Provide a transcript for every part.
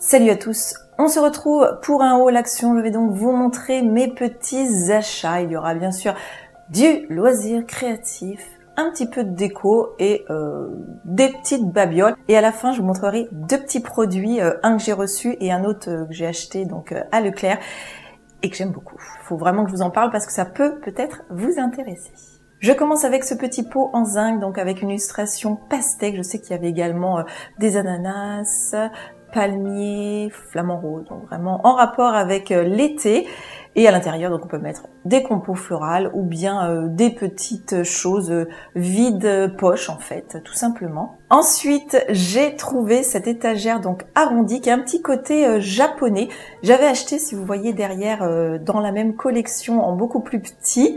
Salut à tous, on se retrouve pour un haul action. Je vais donc vous montrer mes petits achats. Il y aura bien sûr du loisir créatif, un petit peu de déco et des petites babioles. Et à la fin, je vous montrerai deux petits produits, un que j'ai reçu et un autre que j'ai acheté donc à Leclerc et que j'aime beaucoup. Il faut vraiment que je vous en parle parce que ça peut-être vous intéresser. Je commence avec ce petit pot en zinc, donc avec une illustration pastèque. Je sais qu'il y avait également des ananas, palmiers, flamants roses, donc vraiment en rapport avec l'été. Et à l'intérieur, donc on peut mettre des compos florales ou bien des petites choses vides poches en fait, tout simplement. Ensuite, j'ai trouvé cette étagère donc arrondie qui a un petit côté japonais. J'avais acheté, si vous voyez derrière, dans la même collection en beaucoup plus petit.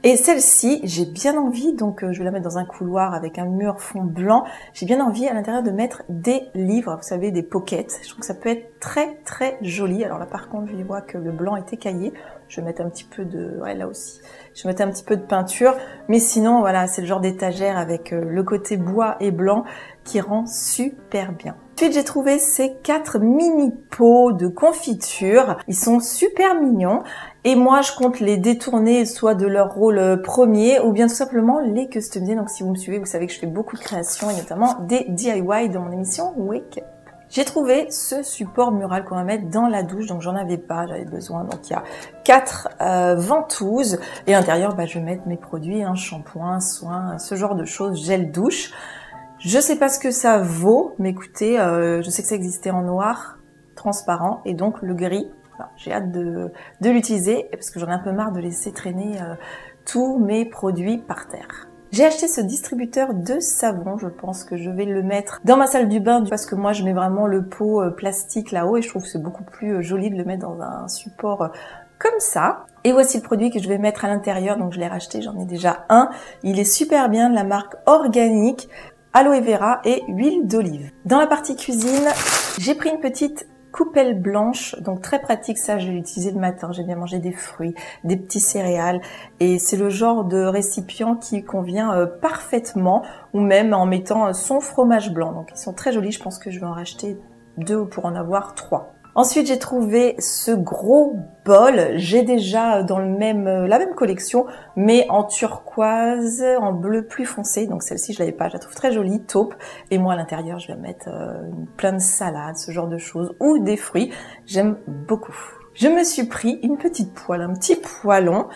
Et celle-ci, j'ai bien envie, donc je vais la mettre dans un couloir avec un mur fond blanc. J'ai bien envie à l'intérieur de mettre des livres, vous savez, des pockets. Je trouve que ça peut être très joli. Alors là par contre, je vois que le blanc est écaillé. Je vais mettre un petit peu de... ouais, là aussi. Je vais mettre un petit peu de peinture. Mais sinon, voilà, c'est le genre d'étagère avec le côté bois et blanc qui rend super bien. Ensuite, j'ai trouvé ces 4 mini pots de confiture. Ils sont super mignons. Et moi, je compte les détourner soit de leur rôle premier ou bien tout simplement les customiser. Donc, si vous me suivez, vous savez que je fais beaucoup de créations et notamment des DIY dans mon émission Wake Up. J'ai trouvé ce support mural qu'on va mettre dans la douche, donc j'en avais pas, j'avais besoin. Donc il y a 4 ventouses et à l'intérieur, je vais mettre mes produits, shampoing, soins, ce genre de choses, gel douche. Je sais pas ce que ça vaut, mais écoutez, je sais que ça existait en noir, transparent et donc le gris. Voilà, j'ai hâte de l'utiliser parce que j'en ai un peu marre de laisser traîner tous mes produits par terre. J'ai acheté ce distributeur de savon, je pense que je vais le mettre dans ma salle du bain parce que moi je mets vraiment le pot plastique là-haut et je trouve que c'est beaucoup plus joli de le mettre dans un support comme ça. Et voici le produit que je vais mettre à l'intérieur, donc je l'ai racheté, j'en ai déjà un. Il est super bien, de la marque Organique, aloe vera et huile d'olive. Dans la partie cuisine, j'ai pris une petite coupelle blanche, donc très pratique, ça je l'ai utilisé le matin, j'ai bien mangé des fruits, des petits céréales et c'est le genre de récipient qui convient parfaitement ou même en mettant son fromage blanc, donc ils sont très jolis, je pense que je vais en racheter 2 pour en avoir 3. Ensuite, j'ai trouvé ce gros bol. J'ai déjà dans la même collection, mais en turquoise, en bleu plus foncé. Donc celle-ci, je l'avais pas. Je la trouve très jolie, taupe. Et moi, à l'intérieur, je vais mettre plein de salades, ce genre de choses, ou des fruits. J'aime beaucoup. Je me suis pris une petite poêle, un petit poêlon.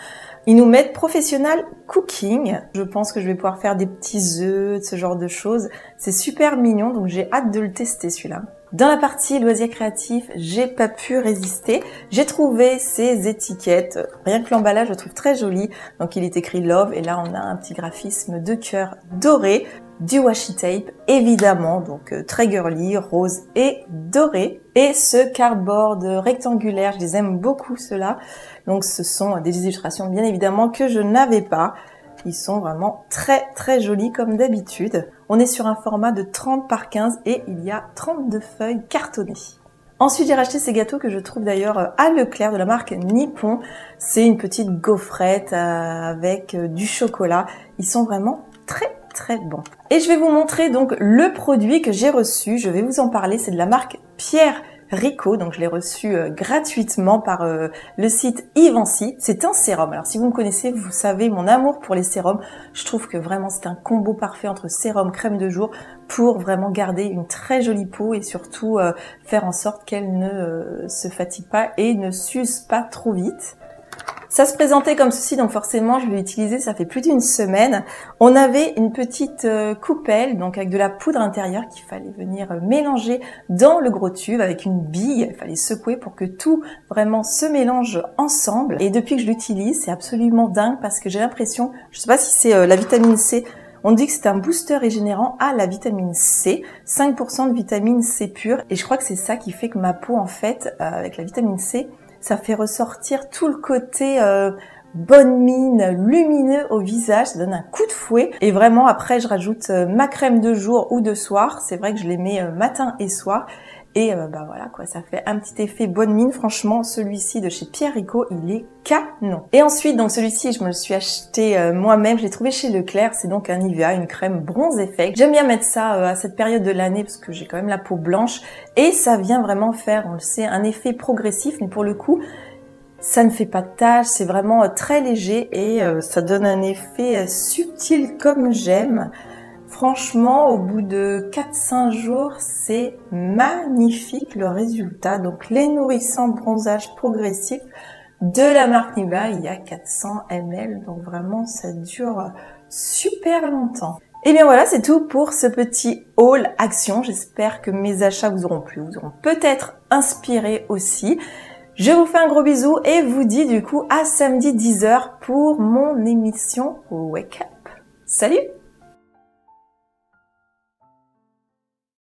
Ils nous mettent Professional Cooking. Je pense que je vais pouvoir faire des petits œufs, ce genre de choses. C'est super mignon, donc j'ai hâte de le tester celui-là. Dans la partie loisirs créatifs, j'ai pas pu résister. J'ai trouvé ces étiquettes. Rien que l'emballage, je le trouve très joli. Donc il est écrit Love et là on a un petit graphisme de cœur doré, du washi tape évidemment, donc très girly, rose et doré. Et ce cardboard rectangulaire, je les aime beaucoup ceux-là. Donc ce sont des illustrations bien évidemment que je n'avais pas. Ils sont vraiment très jolis comme d'habitude. On est sur un format de 30 par 15 et il y a 32 feuilles cartonnées. Ensuite, j'ai racheté ces gâteaux que je trouve d'ailleurs à Leclerc de la marque Nippon. C'est une petite gaufrette avec du chocolat. Ils sont vraiment très bons. Et je vais vous montrer donc le produit que j'ai reçu. Je vais vous en parler. C'est de la marque Pierre Rico, donc je l'ai reçu gratuitement par le site Ivancy. C'est un sérum. Alors si vous me connaissez, vous savez mon amour pour les sérums. Je trouve que vraiment c'est un combo parfait entre sérum, crème de jour pour vraiment garder une très jolie peau et surtout faire en sorte qu'elle ne se fatigue pas et ne s'use pas trop vite. Ça se présentait comme ceci, donc forcément je l'ai utilisé, ça fait plus d'une semaine. On avait une petite coupelle, donc avec de la poudre intérieure qu'il fallait venir mélanger dans le gros tube avec une bille. Il fallait secouer pour que tout vraiment se mélange ensemble. Et depuis que je l'utilise, c'est absolument dingue parce que j'ai l'impression, je sais pas si c'est la vitamine C, on dit que c'est un booster régénérant à la vitamine C, 5% de vitamine C pure. Et je crois que c'est ça qui fait que ma peau, en fait, avec la vitamine C, ça fait ressortir tout le côté bonne mine, lumineux au visage, ça donne un coup de fouet. Et vraiment, après, je rajoute ma crème de jour ou de soir. C'est vrai que je les mets matin et soir. Et bah voilà quoi, ça fait un petit effet bonne mine. Franchement, celui-ci de chez Pierre Rico, il est canon. Et ensuite, donc celui-ci, je me le suis acheté moi-même. Je l'ai trouvé chez Leclerc. C'est donc un Nivea, une crème bronze effect. J'aime bien mettre ça à cette période de l'année parce que j'ai quand même la peau blanche. Et ça vient vraiment faire, on le sait, un effet progressif. Mais pour le coup, ça ne fait pas de taches. C'est vraiment très léger et ça donne un effet subtil comme j'aime. Franchement, au bout de 4-5 jours, c'est magnifique le résultat. Donc, les nourrissants bronzage progressif de la marque Nivea, il y a 400 ml. Donc, vraiment, ça dure super longtemps. Et bien voilà, c'est tout pour ce petit haul action. J'espère que mes achats vous auront plu, vous auront peut-être inspiré aussi. Je vous fais un gros bisou et vous dis du coup à samedi 10 h pour mon émission Wake Up. Salut!